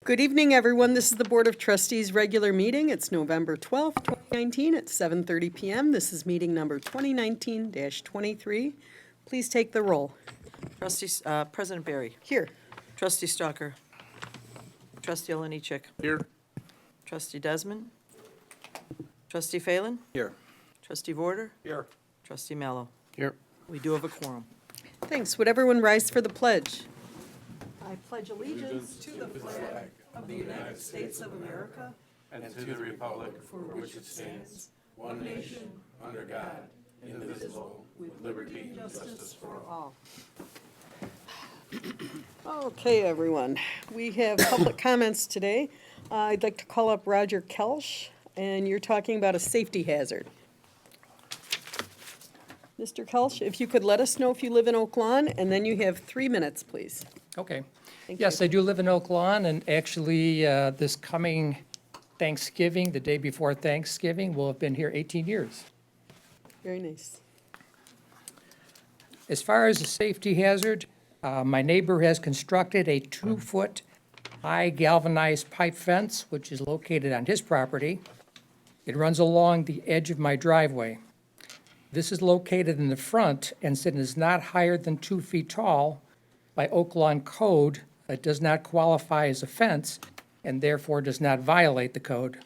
Good evening, everyone. This is the Board of Trustees' regular meeting. It's November 12th, 2019 at 7:30 PM. This is meeting number 2019-23. Please take the roll. President Barry. Here. Trustee Stalker. Trustee Olenichek. Here. Trustee Desmond. Trustee Phelan. Here. Trustee Vorder. Here. Trustee Mallow. Here. We do have a quorum. Thanks. Would everyone rise for the pledge? I pledge allegiance to the flag of the United States of America And to the republic for which it stands, one nation, under God, indivisible, with liberty and justice for all. Okay, everyone. We have public comments today. I'd like to call up Roger Kelsch, and you're talking about a safety hazard. Mr. Kelsch, if you could let us know if you live in Oak Lawn, and then you have 3 minutes, please. Okay. Thank Yes, you. I do live in Oak Lawn, and actually, this coming Thanksgiving, the day before Thanksgiving, we'll have been here 18 years. Very nice. As far as the safety hazard, my neighbor has constructed a 2-foot high galvanized pipe fence, which is located on his property. It runs along the edge of my driveway. This is located in the front, and since it is not higher than 2 feet tall, by Oak Lawn code, it does not qualify as a fence and therefore does not violate the code.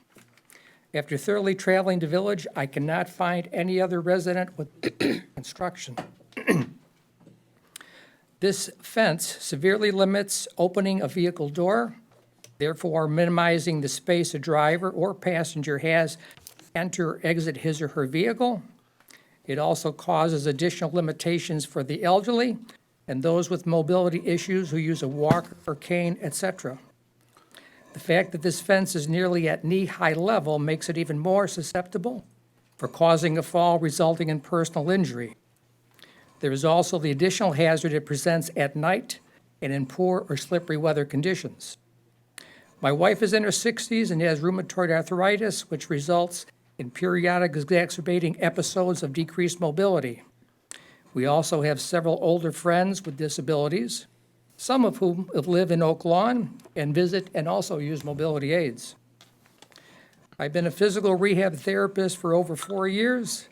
After thoroughly traveling the village, I cannot find any other resident with construction. This fence severely limits opening a vehicle door, therefore minimizing the space a driver or passenger has to enter or exit his or her vehicle. It also causes additional limitations for the elderly and those with mobility issues who use a walker or cane, etc. The fact that this fence is nearly at knee-high level makes it even more susceptible for causing a fall resulting in personal injury. There is also the additional hazard it presents at night and in poor or slippery weather conditions. My wife is in her 60s and has rheumatoid arthritis, which results in periodic exacerbating episodes of decreased mobility. We also have several older friends with disabilities, some of whom live in Oak Lawn and visit and also use mobility aids. I've been a physical rehab therapist for over 4 years,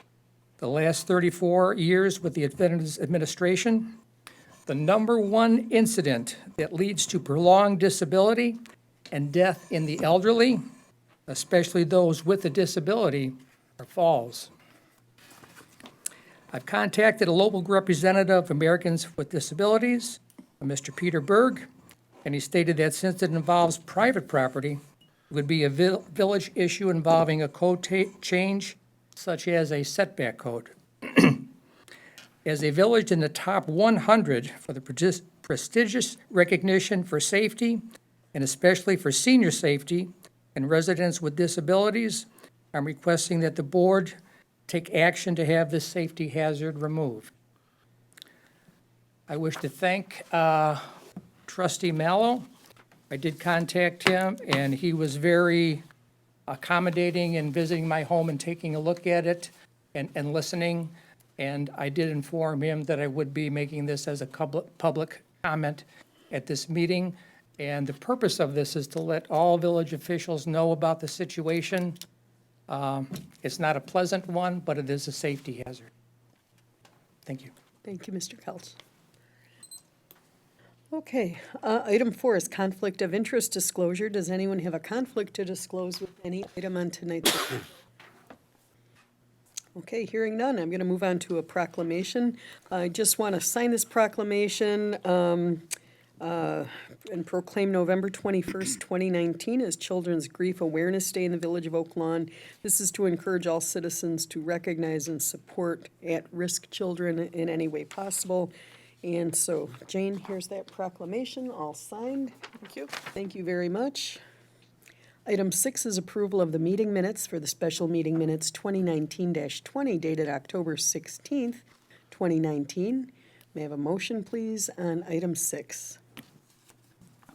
the last 34 years with the Adventist administration. The number one incident that leads to prolonged disability and death in the elderly, especially those with a disability, are falls. I've contacted a local representative of Americans with Disabilities, Mr. Peter Berg, and he stated that since it involves private property, it would be a village issue involving a code change, such as a setback code. As a village in the top 100 for the prestigious recognition for safety, and especially for senior safety and residents with disabilities, I'm requesting that the board take action to have this safety hazard removed. I wish to thank Trustee Mallow. I did contact him, and he was very accommodating in visiting my home and taking a look at it and listening. And I did inform him that I would be making this as a public comment at this meeting. And the purpose of this is to let all village officials know about the situation. It's not a pleasant one, but it is a safety hazard. Thank you. Thank you, Mr. Kelch. Okay, item 4 is conflict of interest disclosure. Does anyone have a conflict to disclose with any item on tonight's agenda? Okay, hearing none, I'm going to move on to a proclamation. I just want to sign this proclamation and proclaim November 21st, 2019 as Children's Grief Awareness Day in the Village of Oak Lawn. This is to encourage all citizens to recognize and support at-risk children in any way possible. And so, Jane, here's that proclamation, all signed. Thank you. Thank you very much. Item 6 is approval of the meeting minutes for the special meeting minutes 2019-20 dated October 16th, 2019. May I have a motion, please, on item 6?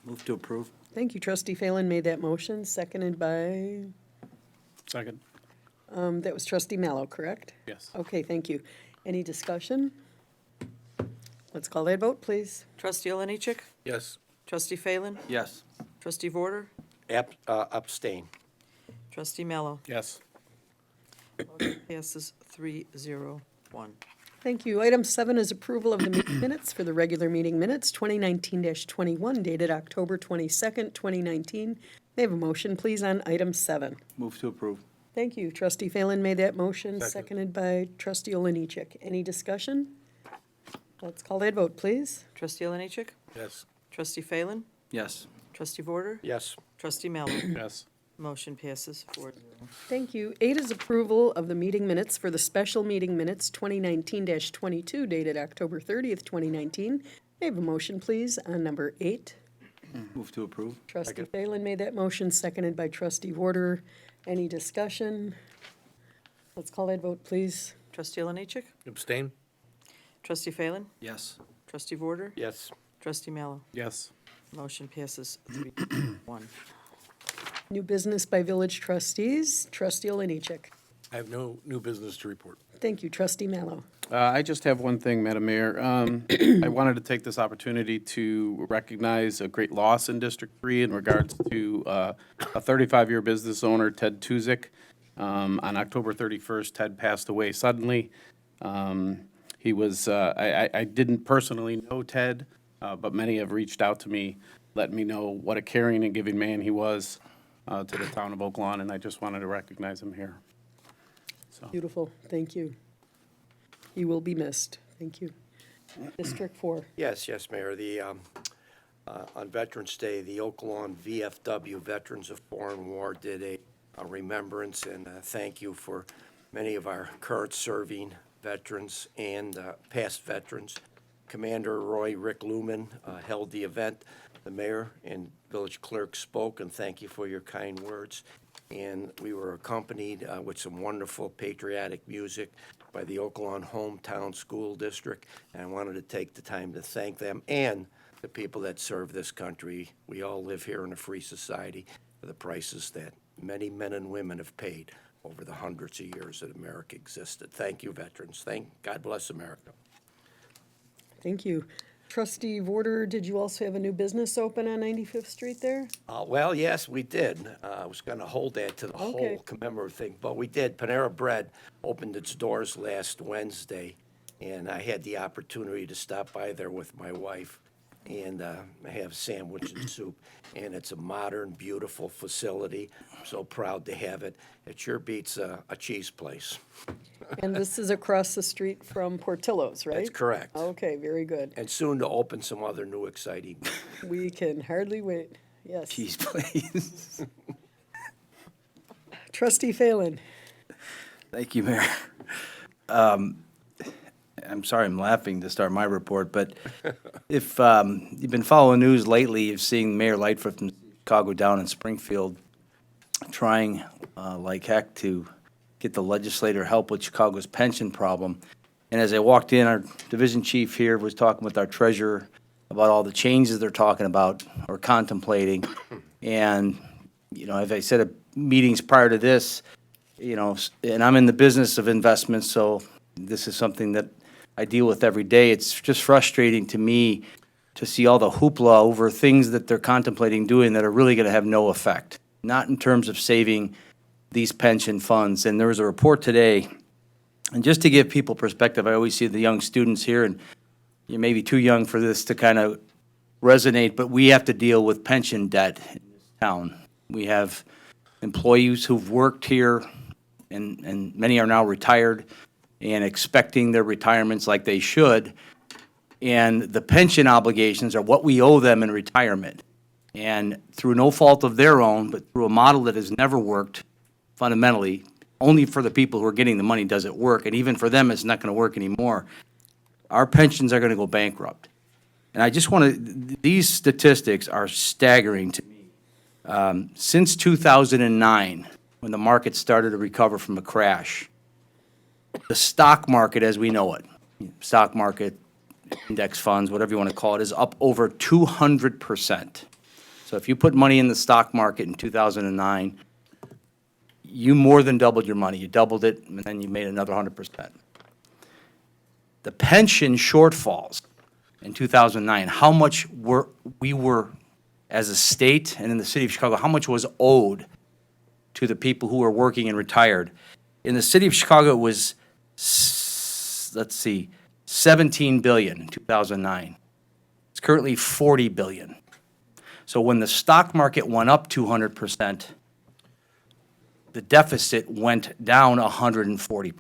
Move to approve. Thank you. Trustee Phelan made that motion, seconded by, Second. that was Trustee Mallow, correct? Yes. Okay, thank you. Any discussion? Let's call that vote, please. Trustee Olenichek. Yes. Trustee Phelan. Yes. Trustee Vorter, Abstain. Trustee Mello. Yes. Motion passes 3-0-1. Thank you. Item 7 is approval of the meeting minutes for the regular meeting minutes, 2019-21, dated October 22nd, 2019. May I have a motion, please, on item 7? Move to approve. Thank you. Trustee Phelan made that motion, Second. seconded by trustee Oliniechek. Any discussion? Let's call that vote, please. Trustee Oliniechek, Yes. Trustee Phelan, Yes. Trustee Vorter, Yes. Trustee Mello. Yes. Motion passes 4-0. Thank you. 8 is approval of the meeting minutes for the special meeting minutes, 2019-22, dated October 30th, 2019. May I have a motion, please, on number 8? Move to approve. Trustee Phelan made that motion, seconded by trustee Vorter. Any discussion? Let's call that vote, please. Trustee Oliniechek, Abstain? Trustee Phelan, Yes. Trustee Vorter, Yes. Trustee Mello. Yes. Motion passes 3-1. New business by village trustees. Trustee Oliniechek. I have no new business to report. Thank you. Trustee Mallow. I just have one thing, Madam Mayor. I wanted to take this opportunity to recognize a great loss in District 3 in regards to a 35-year business owner, Ted Tuzik. On October 31st, Ted passed away suddenly. He was, I didn't personally know Ted, but many have reached out to me, letting me know what a caring and giving man he was to the town of Oak Lawn, and I just wanted to recognize him here. So, Beautiful. Thank you. He will be missed. Thank you. District 4. Yes, Mayor. On Veterans Day, the Oak Lawn VFW Veterans of Foreign War did a remembrance and a thank you for many of our current serving veterans and past veterans. Commander Rick Lumen held the event. The mayor and village clerk spoke, and thank you for your kind words. And we were accompanied with some wonderful patriotic music by the Oak Lawn Hometown School District. And I wanted to take the time to thank them and the people that serve this country. We all live here in a free society for the prices that many men and women have paid over the hundreds of years that America existed. Thank you, veterans. God bless America. Thank you. Trustee Vorter, did you also have a new business open on 95th Street there? Well, yes, we did. I was going to hold that to the Okay. whole commemorative thing, but we did. Panera Bread opened its doors last Wednesday, and I had the opportunity to stop by there with my wife and have sandwich and soup. And it's a modern, beautiful facility. I'm so proud to have it. It sure beats a cheese place. And this is across the street from Portillo's, right? That's correct. Okay, very good. And soon to open some other new exciting. We can hardly wait. Yes. Cheese, please. Trustee Phelan. Thank you, Mayor. I'm sorry I'm laughing to start my report, but if you've been following news lately, you've seen Mayor Lightfoot from Chicago down in Springfield trying like heck to get the legislator help with Chicago's pension problem. And as I walked in, our division chief here was talking with our treasurer about all the changes they're talking about or contemplating. And, you know, as I said at meetings prior to this, you know, and I'm in the business of investments, so this is something that I deal with every day. It's just frustrating to me to see all the hoopla over things that they're contemplating doing that are really going to have no effect, not in terms of saving these pension funds. And there was a report today, and just to give people perspective, I always see the young students here, and you may be too young for this to kind of resonate, but we have to deal with pension debt in this town. We have employees who've worked here, and many are now retired and expecting their retirements like they should. And the pension obligations are what we owe them in retirement. And through no fault of their own, but through a model that has never worked fundamentally, only for the people who are getting the money does it work, and even for them, it's not going to work anymore. Our pensions are going to go bankrupt. And I just want to, these statistics are staggering to me. Since 2009, when the market started to recover from a crash, the stock market as we know it, stock market, index funds, whatever you want to call it, is up over 200%. So if you put money in the stock market in 2009, you more than doubled your money. You doubled it, and then you made another 100%. The pension shortfalls in 2009, how much we were as a state and in the city of Chicago, how much was owed to the people who were working and retired. In the city of Chicago, it was, let's see, 17 billion in 2009. It's currently 40 billion. So when the stock market went up 200%, the deficit went down 140%.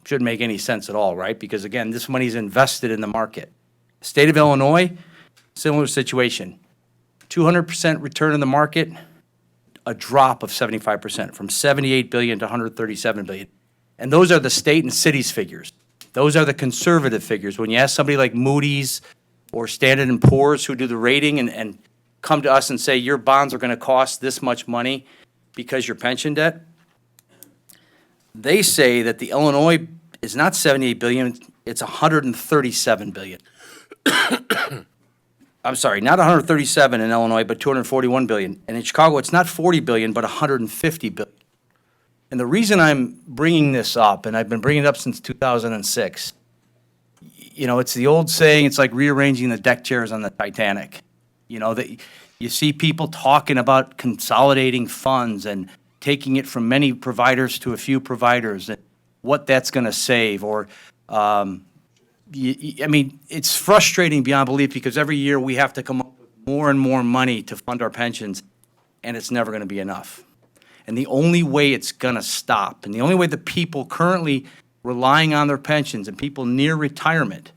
Shouldn't make any sense at all, right? Because again, this money is invested in the market. State of Illinois, similar situation. 200% return in the market, a drop of 75%, from 78 billion to 137 billion. And those are the state and cities figures. Those are the conservative figures. When you ask somebody like Moody's or Standard & Poor's who do the rating and come to us and say, your bonds are going to cost this much money because your pension debt, they say that the Illinois is not 78 billion, it's 137 billion. I'm sorry, not 137 in Illinois, but 241 billion. And in Chicago, it's not 40 billion, but 150 billion. And the reason I'm bringing this up, and I've been bringing it up since 2006, you know, it's the old saying, it's like rearranging the deck chairs on the Titanic. You know, that you see people talking about consolidating funds and taking it from many providers to a few providers, and what that's going to save, or I mean, it's frustrating beyond belief because every year we have to come up with more and more money to fund our pensions, and it's never going to be enough. And the only way it's going to stop, and the only way the people currently relying on their pensions and people near retirement,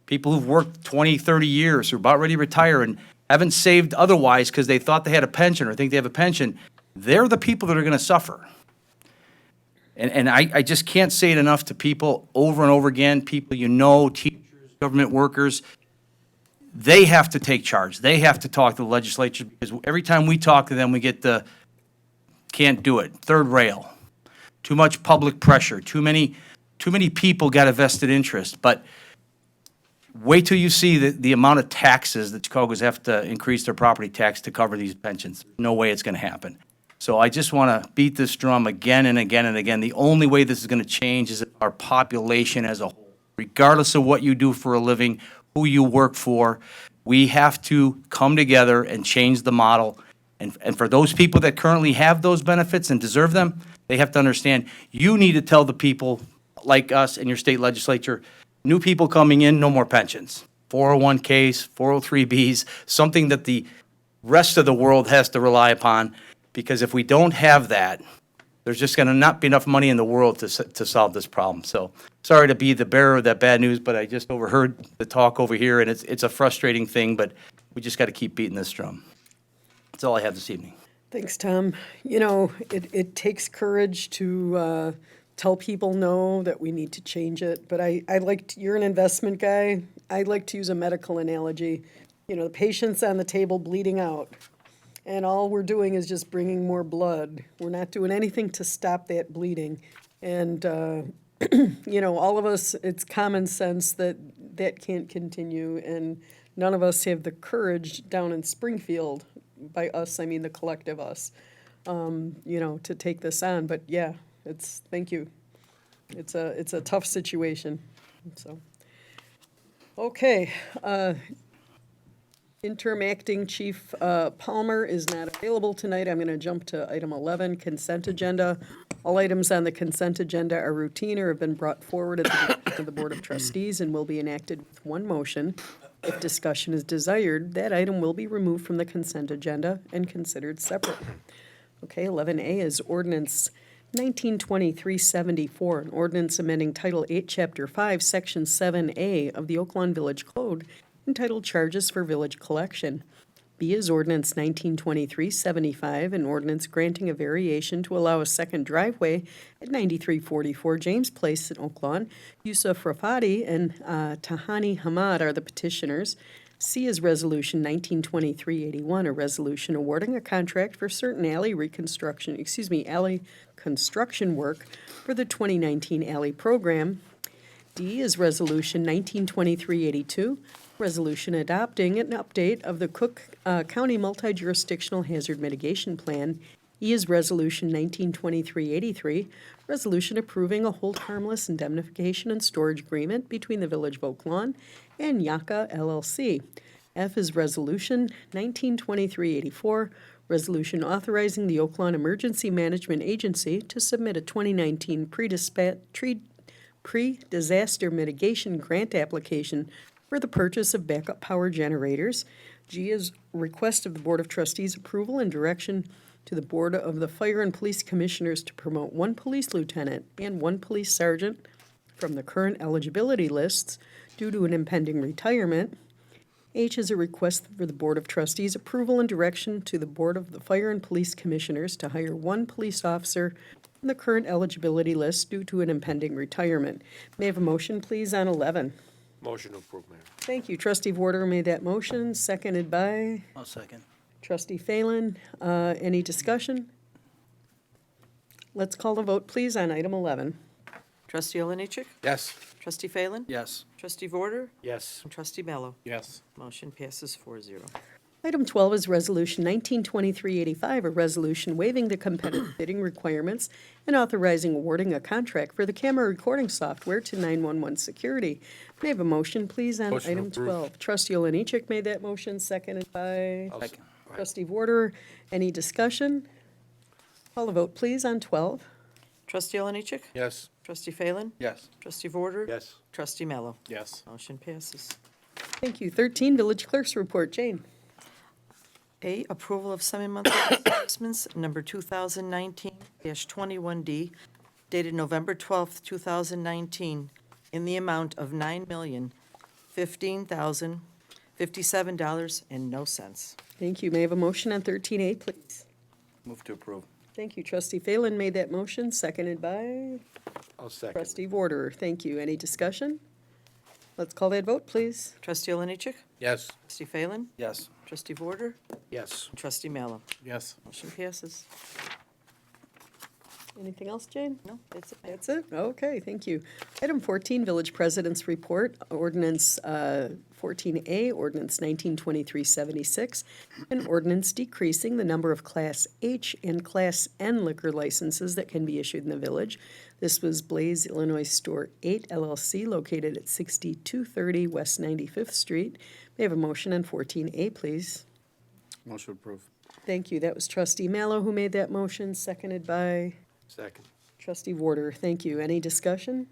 people who've worked 20, 30 years, who are about ready to retire and haven't saved otherwise because they thought they had a pension or think they have a pension, they're the people that are going to suffer. And I just can't say it enough to people over and over again, people you know, teachers, government workers. They have to take charge. They have to talk to the legislature, because every time we talk to them, we get the can't do it, third rail, too much public pressure, too many people got a vested interest. But wait till you see the amount of taxes that Chicagoans have to increase their property tax to cover these pensions. No way it's going to happen. So I just want to beat this drum again and again and again. The only way this is going to change is our population as a whole, regardless of what you do for a living, who you work for. We have to come together and change the model. And for those people that currently have those benefits and deserve them, they have to understand you need to tell the people like us in your state legislature, new people coming in, no more pensions, 401ks, 403bs, something that the rest of the world has to rely upon. Because if we don't have that, there's just going to not be enough money in the world to solve this problem. So sorry to be the bearer of that bad news, but I just overheard the talk over here, and it's a frustrating thing, but we just got to keep beating this drum. That's all I have this evening. Thanks, Tom. You know, it takes courage to tell people no, that we need to change it. But you're an investment guy. I like to use a medical analogy. You know, the patient's on the table bleeding out, and all we're doing is just bringing more blood. We're not doing anything to stop that bleeding. And, you know, all of us, it's common sense that that can't continue, and none of us have the courage down in Springfield. By us, I mean the collective us, you know, to take this on. But yeah, thank you. It's a tough situation, so. Okay, interim acting chief Palmer is not available tonight. I'm going to jump to item 11, consent agenda. All items on the consent agenda are routine or have been brought forward at the Board of Trustees and will be enacted with one motion. If discussion is desired, that item will be removed from the consent agenda and considered separate. Okay, 11A is ordinance 1923-74, an ordinance amending Title 8, Chapter 5, Section 7A of the Oaklawn Village Code, entitled Charges for Village Collection. B is ordinance 1923-75, an ordinance granting a variation to allow a second driveway at 9344 James Place in Oaklawn. Yusuf Rafati and Tahani Hamad are the petitioners. C is resolution 1923-81, a resolution awarding a contract for certain alley construction work for the 2019 alley program. D is resolution 1923-82, resolution adopting an update of the Cook County Multi-Jurisdictional Hazard Mitigation Plan. E is resolution 1923-83, resolution approving a hold harmless indemnification and storage agreement between the Village of Oaklawn and Yaka LLC. F is Resolution 1923-84, resolution authorizing the Oaklawn Emergency Management Agency to submit a 2019 pre-disaster mitigation grant application for the purchase of backup power generators. G is request of the Board of Trustees approval and direction to the Board of the Fire and Police Commissioners to promote one police lieutenant and one police sergeant from the current eligibility lists due to an impending retirement. H is a request for the Board of Trustees approval and direction to the Board of the Fire and Police Commissioners to hire one police officer from the current eligibility list due to an impending retirement. May I have a motion, please, on 11? Motion to approve, Mayor. Thank you. Trustee Warder made that motion, seconded by I'll second. Trustee Phelan. Any discussion? Let's call the vote, please, on item 11. Trustee Oliniechek? Yes. Trustee Phelan? Yes. Trustee Vorder? Yes. And Trustee Mello? Yes. Motion passes 4-0. Item 12 is Resolution 1923-85, a resolution waiving the competitive bidding requirements and authorizing awarding a contract for the camera recording software to 911 Security. May I have a motion, please, on Motion item approved. 12? Trustee Oliniechek made that motion, seconded by Second. Trustee Warder. Any discussion? Call the vote, please, on 12. Trustee Oliniechek? Yes. Trustee Phelan? Yes. Trustee Vorder? Yes. Trustee Mello? Yes. Motion passes. Thank you. 13, Village Clerk's Report. Jane. A, approval of semi-monthly disbursements, number 2019-21D, dated November 12th, 2019, in the amount of $9,015,057.00. Thank you. May I have a motion on 13A, please? Move to approve. Thank you. Trustee Phelan made that motion, seconded by I'll second. Trustee Warder. Thank you. Any discussion? Let's call that vote, please. Trustee Oliniechek? Yes. Trustee Phelan? Yes. Trustee Vorder? Yes. And Trustee Mello? Yes. Motion passes. Anything else, Jane? No, that's it. That's it? Okay, thank you. Item 14, Village President's Report, Ordinance 14A, Ordinance 1923-76, an ordinance decreasing the number of Class H and Class N liquor licenses that can be issued in the village. This was Blaze Illinois Store 8 LLC, located at 6230 West 95th Street. May I have a motion on 14A, please? Motion approved. Thank you. That was Trustee Mallow who made that motion, seconded by Second. Trustee Warder. Thank you. Any discussion?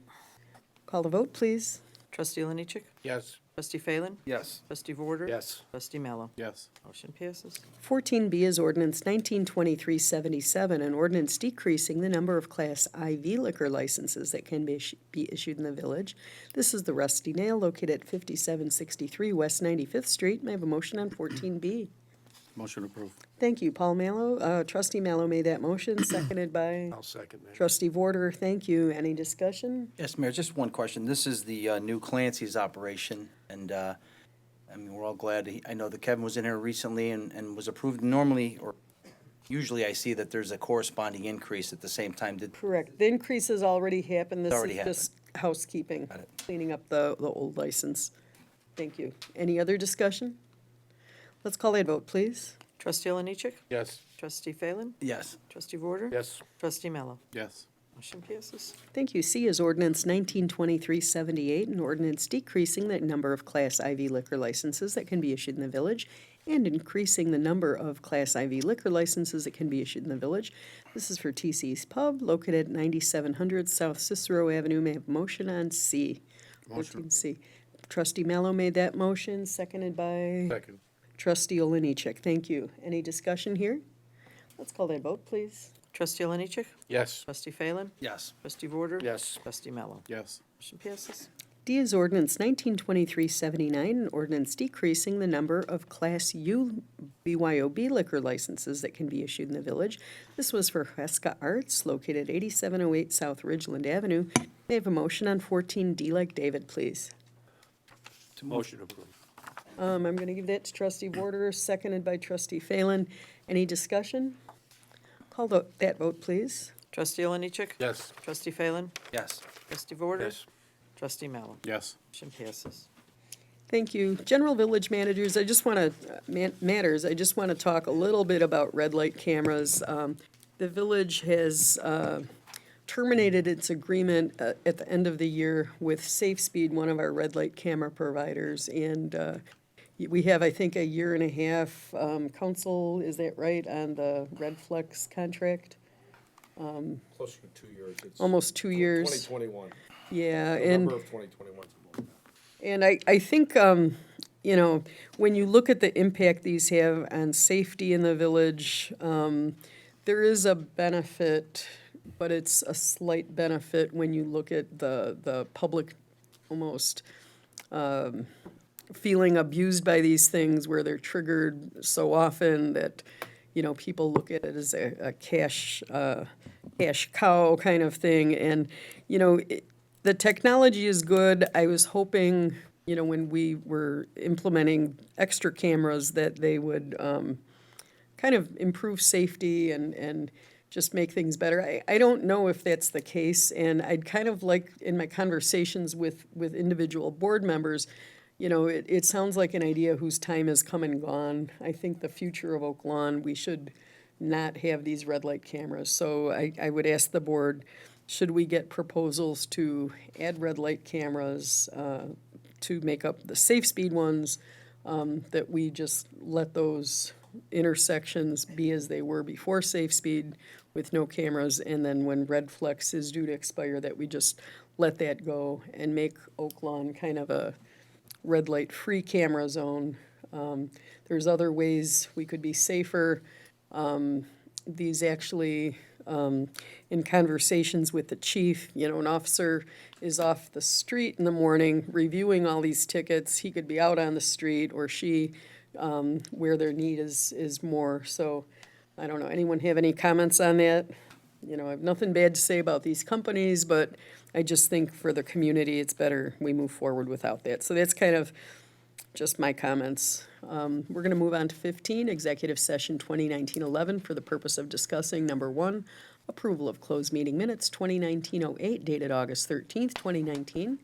Call the vote, please. Trustee Oliniechek? Yes. Trustee Phelan? Yes. Trustee Vorder? Yes. Trustee Mello? Yes. Motion passes. 14B is ordinance 1923-77, an ordinance decreasing the number of Class IV liquor licenses that can be issued in the village. This is the Rusty Nail, located at 5763 West 95th Street. May I have a motion on 14B? Motion approved. Thank you, Paul Mallow. Trustee Mallow made that motion, seconded by I'll second, Mayor. Trustee Vorder. Thank you. Any discussion? Yes, Mayor, just one question. This is the new Clancy's operation, and, I mean, we're all glad. I know that Kevin was in here recently and was approved. Normally, or usually I see that there's a corresponding increase at the same time. Did, Correct. The increase has already happened. This Already is just housekeeping, Got it. cleaning up the old license. Thank you. Any other discussion? Let's call that vote, please. Trustee Oliniechek? Yes. Trustee Phelan? yes. Trustee Vorder? Yes. Trustee Mello? Yes. Motion passes. Thank you. C is ordinance 1923-78, an ordinance decreasing the number of Class IV liquor licenses that can be issued in the village and increasing the number of Class IV liquor licenses that can be issued in the village. This is for TC's Pub, located at 9700 South Cicero Avenue. May I have a motion on C? Motion. 14C. Trustee Mallow made that motion, seconded by Second. Trustee Oliniechek. Thank you. Any discussion here? Let's call that vote, please. Trustee Oliniechek? Yes. Trustee Phelan? Yes. Trustee Vorder? Yes. Trustee Mello? Yes. Motion passes. D is ordinance 1923-79, an ordinance decreasing the number of Class U BYOB liquor licenses that can be issued in the village. This was for Huesca Arts, located 8708 South Ridgeland Avenue. May I have a motion on 14D like David, please? Motion approved. I'm going to give that to Trustee Warder, seconded by Trustee Phelan. Any discussion? Call that vote, please. Trustee Oliniechek? Yes. Trustee Phelan? Yes. Trustee Vorder? Yes. Trustee Mello? Yes. Motion passes. Thank you. General Village Managers, I just want to, matters, I just want to talk a little bit about red light cameras. The village has terminated its agreement at the end of the year with Safe Speed, one of our red light camera providers. And we have, I think, a year and a half, council, is that right, on the Red Flex contract? Closer to 2 years. It's Almost 2 years. 2021, Yeah, and. November of 2021. And I think, you know, when you look at the impact these have on safety in the village, there is a benefit, but it's a slight benefit when you look at the public almost feeling abused by these things where they're triggered so often that, you know, people look at it as a cash cow kind of thing. And, you know, the technology is good. I was hoping, you know, when we were implementing extra cameras that they would kind of improve safety and just make things better. I don't know if that's the case, and I'd kind of like, in my conversations with individual board members, you know, it sounds like an idea whose time has come and gone. I think the future of Oak Lawn, we should not have these red light cameras. So I would ask the board, should we get proposals to add red light cameras to make up the safe speed ones, that we just let those intersections be as they were before safe speed with no cameras, and then when red flex is due to expire, that we just let that go and make Oak Lawn kind of a red light free camera zone. There's other ways we could be safer. These actually, in conversations with the chief, you know, an officer is off the street in the morning reviewing all these tickets. He could be out on the street, or she, where their need is more. So I don't know, anyone have any comments on that? You know, I have nothing bad to say about these companies, but I just think for the community, it's better we move forward without that. So that's kind of just my comments. We're going to move on to 15, Executive Session 2019-11, for the purpose of discussing, number one, approval of closed meeting minutes 2019-08 dated August 13th, 2019,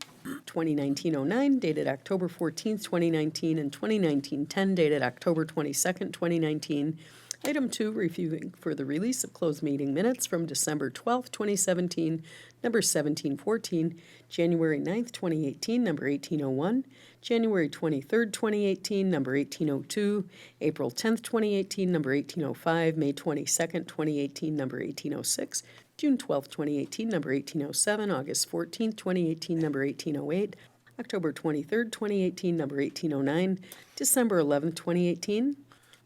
2019-09 dated October 14th, 2019, and 2019-10 dated October 22nd, 2019. Item 2, reviewing for the release of closed meeting minutes from December 12th, 2017, number 1714, January 9th, 2018, number 1801, January 23rd, 2018, number 1802, April 10th, 2018, number 1805, May 22nd, 2018, number 1806, June 12th, 2018, number 1807, August 14th, 2018, number 1808, October 23rd, 2018, number 1809, December 11th, 2018,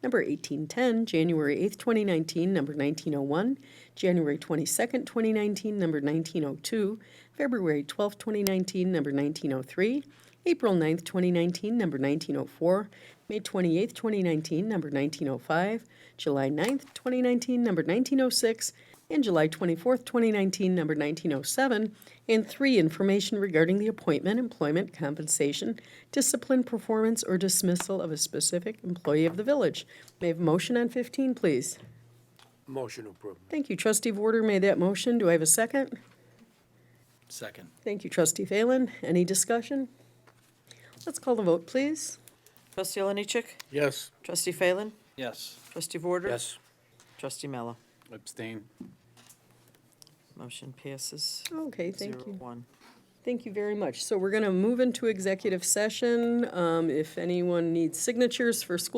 number 1810, January 8th, 2019, number 1901, January 22nd, 2019, number 1902, February 12th, 2019, number 1903, April 9th, 2019, number 1904, May 28th, 2019, number 1905, July 9th, 2019, number 1906, and July 24th, 2019, number 1907, and 3, information regarding the appointment, employment, compensation, discipline, performance, or dismissal of a specific employee of the village. May I have a motion on 15, please? Motion approved. Thank you, Trustee Vorder made that motion. Do I have a second? Second. Thank you, Trustee Phelan. Any discussion? Let's call the vote, please. Trustee Oliniechek? Yes. Trustee Phelan? Yes. Trustee Vorder? Yes. Trustee Mello? Abstain. Motion passes Okay, thank you. 0-1. Thank you very much. So we're going to move into executive session. If anyone needs signatures for school